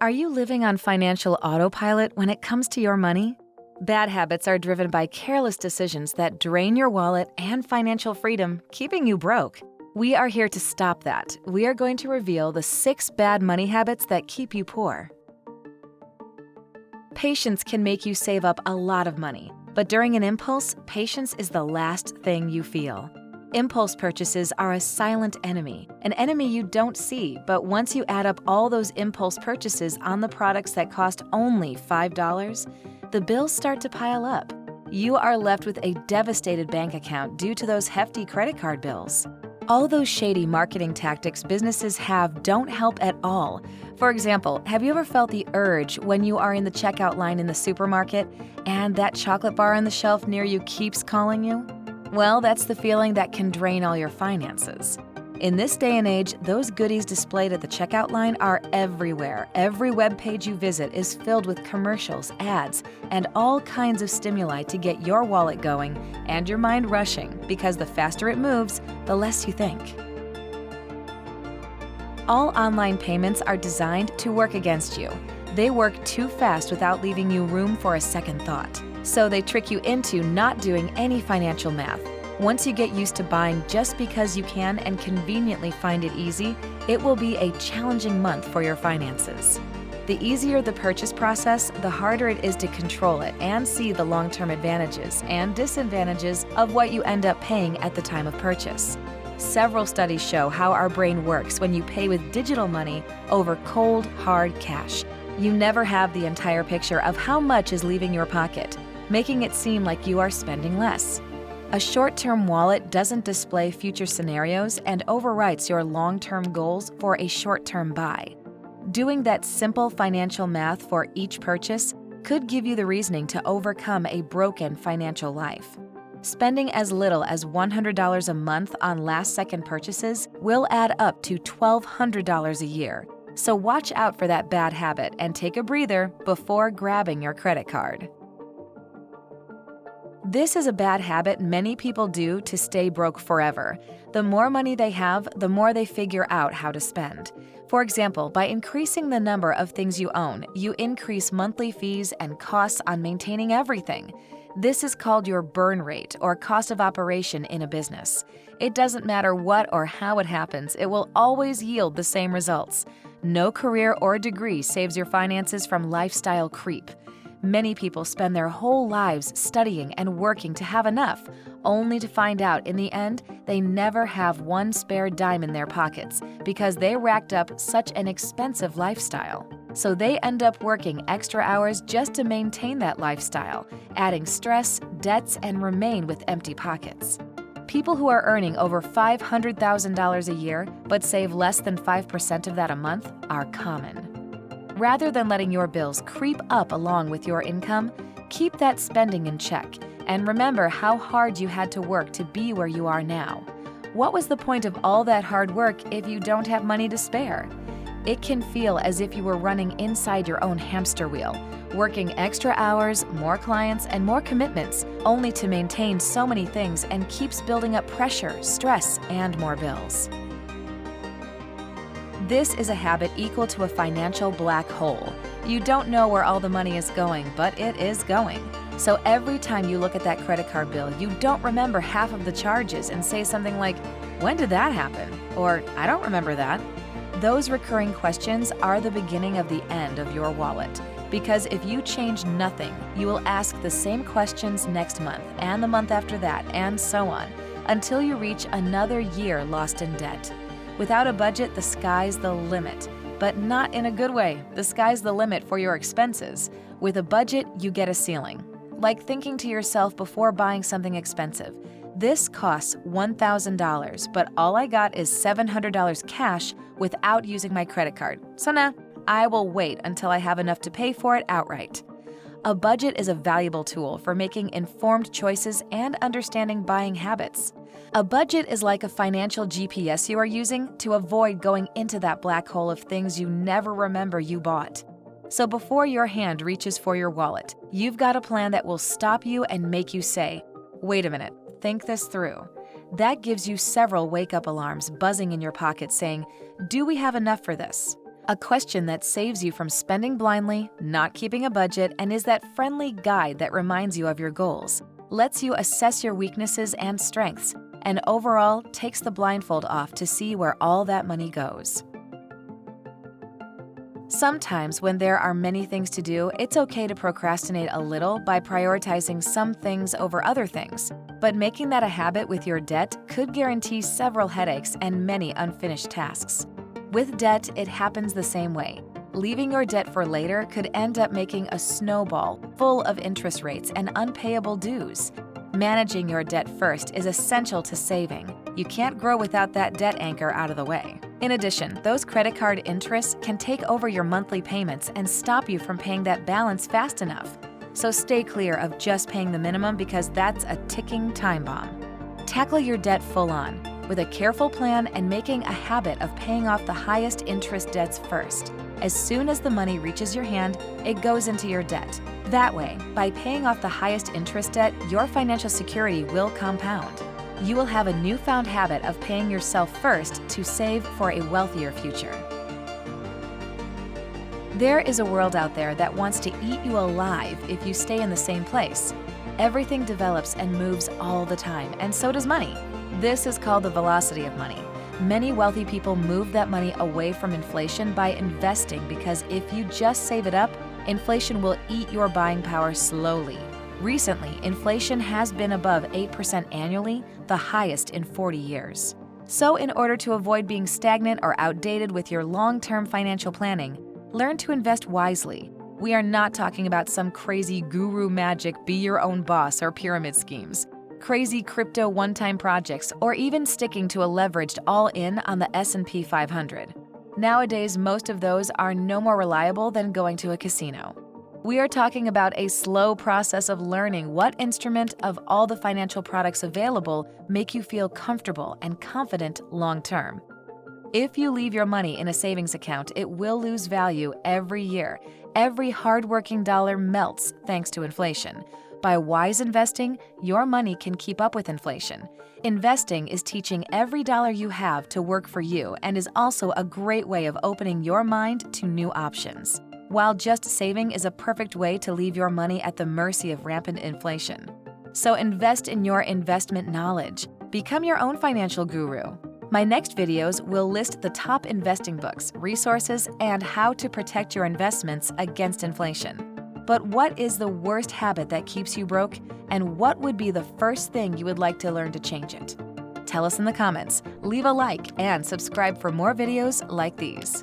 Are you living on financial autopilot when it comes to your money? Bad habits are driven by careless decisions that drain your wallet and financial freedom, keeping you broke. We are here to stop that. We are going to reveal the 6 bad money habits that keep you poor. Patience can make you save up a lot of money, but during an impulse, patience is the last thing you feel. Impulse purchases are a silent enemy, an enemy you don't see, but once you add up all those impulse purchases on the products that cost only $5, the bills start to pile up. You are left with a devastated bank account due to those hefty credit card bills. All those shady marketing tactics businesses have don't help at all. For example, have you ever felt the urge when you are in the checkout line in the supermarket and that chocolate bar on the shelf near you keeps calling you? Well, that's the feeling that can drain all your finances. In this day and age, those goodies displayed at the checkout line are everywhere. Every web page you visit is filled with commercials, ads, and all kinds of stimuli to get your wallet going and your mind rushing, because the faster it moves, the less you think. All online payments are designed to work against you. They work too fast without leaving you room for a second thought. So they trick you into not doing any financial math. Once you get used to buying just because you can and conveniently find it easy, it will be a challenging month for your finances. The easier the purchase process, the harder it is to control it and see the long-term advantages and disadvantages of what you end up paying at the time of purchase. Several studies show how our brain works when you pay with digital money over cold, hard cash. You never have the entire picture of how much is leaving your pocket, making it seem like you are spending less. A short-term wallet doesn't display future scenarios and overwrites your long-term goals for a short-term buy. Doing that simple financial math for each purchase could give you the reasoning to overcome a broken financial life. Spending as little as $100 a month on last-second purchases will add up to $1,200 a year. So watch out for that bad habit and take a breather before grabbing your credit card. This is a bad habit many people do to stay broke forever. The more money they have, the more they figure out how to spend. For example, by increasing the number of things you own, you increase monthly fees and costs on maintaining everything. This is called your burn rate or cost of operation in a business. It doesn't matter what or how it happens, it will always yield the same results. No career or degree saves your finances from lifestyle creep. Many people spend their whole lives studying and working to have enough, only to find out in the end they never have one spare dime in their pockets because they racked up such an expensive lifestyle. So they end up working extra hours just to maintain that lifestyle, adding stress, debts, and remain with empty pockets. People who are earning over $500,000 a year but save less than 5% of that a month are common. Rather than letting your bills creep up along with your income, keep that spending in check and remember how hard you had to work to be where you are now. What was the point of all that hard work if you don't have money to spare? It can feel as if you were running inside your own hamster wheel, working extra hours, more clients, and more commitments, only to maintain so many things and keeps building up pressure, stress, and more bills. This is a habit equal to a financial black hole. You don't know where all the money is going, but it is going. So every time you look at that credit card bill, you don't remember half of the charges and say something like, "When did that happen?" Or, "I don't remember that." Those recurring questions are the beginning of the end of your wallet. Because if you change nothing, you will ask the same questions next month and the month after that, and so on, until you reach another year lost in debt. Without a budget, the sky's the limit. But not in a good way. The sky's the limit for your expenses. With a budget, you get a ceiling. Like thinking to yourself before buying something expensive, "This costs $1,000, but all I got is $700 cash without using my credit card. So nah, I will wait until I have enough to pay for it outright." A budget is a valuable tool for making informed choices and understanding buying habits. A budget is like a financial GPS you are using to avoid going into that black hole of things you never remember you bought. So before your hand reaches for your wallet, you've got a plan that will stop you and make you say, "Wait a minute, think this through." That gives you several wake-up alarms buzzing in your pocket saying, "Do we have enough for this?" A question that saves you from spending blindly, not keeping a budget, and is that friendly guide that reminds you of your goals, lets you assess your weaknesses and strengths, and overall takes the blindfold off to see where all that money goes. Sometimes when there are many things to do, it's okay to procrastinate a little by prioritizing some things over other things. But making that a habit with your debt could guarantee several headaches and many unfinished tasks. With debt, it happens the same way. Leaving your debt for later could end up making a snowball full of interest rates and unpayable dues. Managing your debt first is essential to saving. You can't grow without that debt anchor out of the way. In addition, those credit card interests can take over your monthly payments and stop you from paying that balance fast enough. So stay clear of just paying the minimum because that's a ticking time bomb. Tackle your debt full on, with a careful plan and making a habit of paying off the highest interest debts first. As soon as the money reaches your hand, it goes into your debt. That way, by paying off the highest interest debt, your financial security will compound. You will have a newfound habit of paying yourself first to save for a wealthier future. There is a world out there that wants to eat you alive if you stay in the same place. Everything develops and moves all the time, and so does money. This is called the velocity of money. Many wealthy people move that money away from inflation by investing because if you just save it up, inflation will eat your buying power slowly. Recently, inflation has been above 8% annually, the highest in 40 years. So in order to avoid being stagnant or outdated with your long-term financial planning, learn to invest wisely. We are not talking about some crazy guru magic, be your own boss or pyramid schemes, crazy crypto one-time projects, or even sticking to a leveraged all-in on the S&P 500. Nowadays, most of those are no more reliable than going to a casino. We are talking about a slow process of learning what instrument of all the financial products available make you feel comfortable and confident long-term. If you leave your money in a savings account, it will lose value every year. Every hard-working dollar melts thanks to inflation. By wise investing, your money can keep up with inflation. Investing is teaching every dollar you have to work for you and is also a great way of opening your mind to new options. While just saving is a perfect way to leave your money at the mercy of rampant inflation. So invest in your investment knowledge. Become your own financial guru. My next videos will list the top investing books, resources, and how to protect your investments against inflation. But what is the worst habit that keeps you broke, and what would be the first thing you would like to learn to change it? Tell us in the comments, leave a like, and subscribe for more videos like these.